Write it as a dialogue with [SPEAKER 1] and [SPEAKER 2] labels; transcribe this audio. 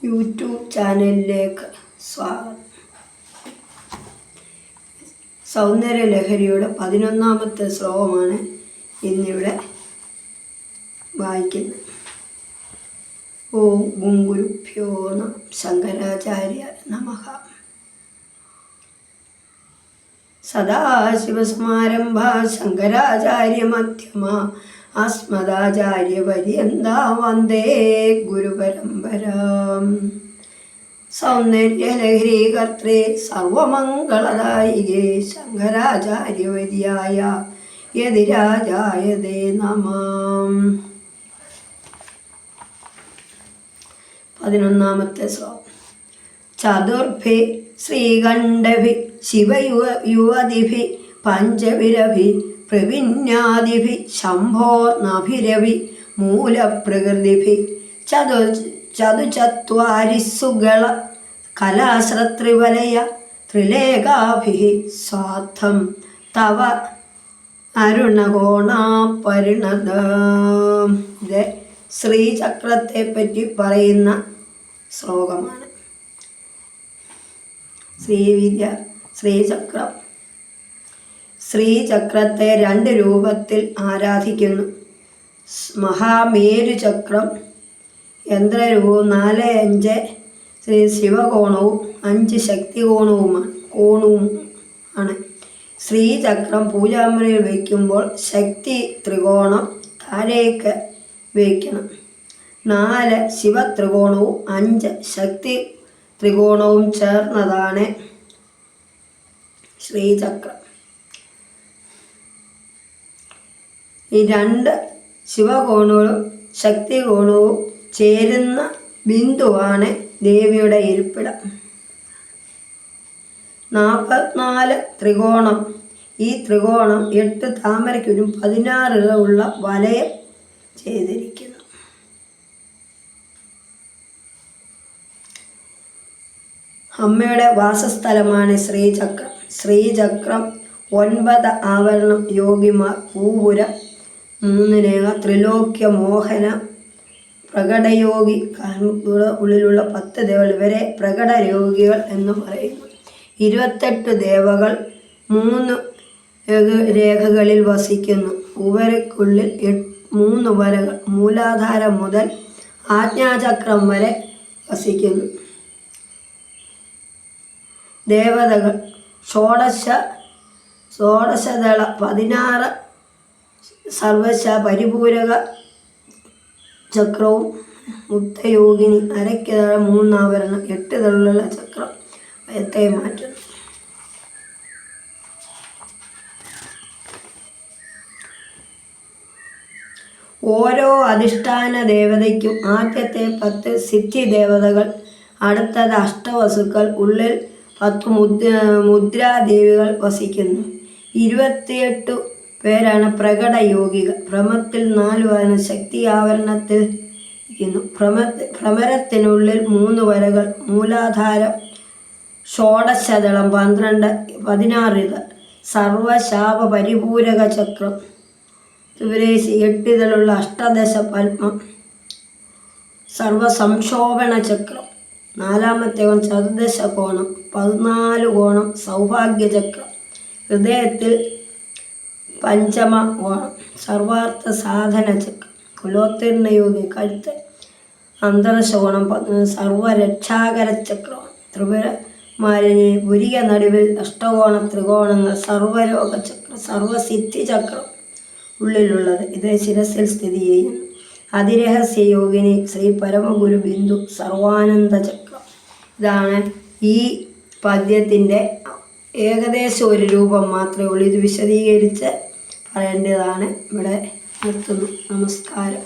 [SPEAKER 1] YouTube ചാനലിലേക്ക് സ്വാഗതം. സൗന്ദര്യലഹരിയുടെ 11ാമത്തെ ശ്ലോകമാണ് ഇന്നിവിടെ വായിക്കുന്നത്. ഓം ഗുരുഭ്യോ നമഃ. ശങ്കരാചാര്യ നമഃ. സദാശിവസമാരംഭാ ശങ്കരാചാര്യ മധ്യമാ അസ്മദാചാര്യപര്യന്താ വന്ദേ ഗുരുപരമ്പരാം. സൗന്ദര്യലഹരീകർത്രേ സർവമംഗളദായികേ ശങ്കരാചാര്യവര്യായ യതിരാജായ തേ നമഃ. 11ാമത്തെ ശ്ലോകം. ചതുർഭി ശ്രീകണ്ഠഭി ശിവയുവതിഭി പഞ്ചവിരഭി പ്രവിന്യാദിഭി ശംഭോർനഭിരഭി മൂലപ്രകൃതിഭി ചതുചത്വാരിസുഗള കലാശ്രത്രിവലയ ത്രിലേഖാഭി സ്വാർത്ഥം തവ അരുണകോണാപരിണത. ഇത് ശ്രീചക്രത്തെ പറ്റി പറയുന്ന ശ്ലോകമാണ്. ശ്രീവിദ്യ ശ്രീചക്രം. ശ്രീചക്രത്തെ 2 രൂപത്തിൽ ആരാധിക്കുന്നു. മഹാമേരുചക്രം യന്ത്രരൂപവും 4-5 ശ്രീ ശിവകോണവും 5 ശക്തികോണവും ആണ്. ശ്രീചക്രം പൂജാമുറിയിൽ വയ്ക്കുമ്പോൾ ശക്തി ത്രികോണം താഴേക്ക് വയ്ക്കണം. 4 ശിവത്രികോണവും 5 ശക്തി ത്രികോണവും ചേർന്നതാണ് ശ്രീചക്രം. ഈ 2 ശിവകോണവും ശക്തികോണവും ചേരുന്ന ബിന്ദുവാണ് ദേവിയുടെ ഇരിപ്പിടം. 44 ത്രികോണം. ഈ ത്രികോണം 8 താമരയ്ക്കും 16 ഉള്ള വലയം ചെയ്തിരിക്കുന്നു. അമ്മയുടെ വാസസ്ഥലമാണ് ശ്രീചക്രം. ശ്രീചക്രം 9 ആവരണം യോഗിമാർ പൂപുരം 3 രേഖ ത്രിലോക്യ മോഹന പ്രകടയോഗി ഉള്ളിലുള്ള 10 ദേവകൾ ഇവരെ പ്രകടയോഗികൾ എന്ന് പറയുന്നു. 28 ദേവകൾ 3 രേഖകളിൽ വസിക്കുന്നു. ഉവരയ്ക്കുള്ളിൽ 3 വരകൾ മൂലാധാരം മുതൽ ആജ്ഞാചക്രം വരെ വസിക്കുന്നു. ദേവതകൾ ഷോഡശദള 16 സർവശ പരിപൂരക ചക്രവും മുക്തയോഗിനി അരയ്ക്കതള 3 ആവരണം 8 തള്ളുള്ള ചക്രം ഭയത്തെ മാറ്റുന്നു. ഓരോ അധിഷ്ഠാന ദേവതയ്ക്കും ആദ്യത്തെ 10 സിദ്ധി ദേവതകൾ, അടുത്തത് അഷ്ടവസുക്കൾ, ഉള്ളിൽ 10 മുദ്രാദേവികൾ വസിക്കുന്നു. 28 പേരാണ് പ്രകടയോഗികൾ. ഭ്രമത്തിൽ 4 ആവരണം ശക്തി ആവരണത്തിൽ ഇരിക്കുന്നു. ഭ്രമരത്തിനുള്ളിൽ 3 വരകൾ മൂലാധാരം ഷോഡശദളം 16 ഇത് സർവശാപ പരിപൂരക ചക്രം തുവരേശി 8 ഇതളുള്ള അഷ്ടദശ പത്മം സർവസംക്ഷോഭണ ചക്രം 4ാമത്തെ കോണം ചതുർദശ കോണം 14 കോണം സൗഭാഗ്യചക്രം ഹൃദയത്തിൽ 5ാമ കോണം സർവാർത്ഥ സാധന ചക്രം കുലോത്തീർണയോഗി കഴുത്ത് അന്തർദശ കോണം സർവരക്ഷാകര ചക്രം ത്രിപുരമാലിനി പുരിക നടുവിൽ അഷ്ടകോണ ത്രികോണങ്ങൾ സർവരോഗ ചക്രം സർവസിദ്ധി ചക്രം ഉള്ളിലുള്ളത് ഇത് ശിരസിൽ സ്ഥിതി ചെയ്യുന്നു. അതിരഹസ്യ യോഗിനി ശ്രീ പരമഗുരു ബിന്ദു സർവാനന്ദ ചക്രം. ഇതാണ് ഈ പദ്യത്തിൻ്റെ ഏകദേശം ഒരു രൂപം മാത്രമേ ഉള്ളൂ. ഇത് വിശദീകരിച്ച് പറയേണ്ടതാണ്. ഇവിടെ നിർത്തുന്നു. നമസ്കാരം.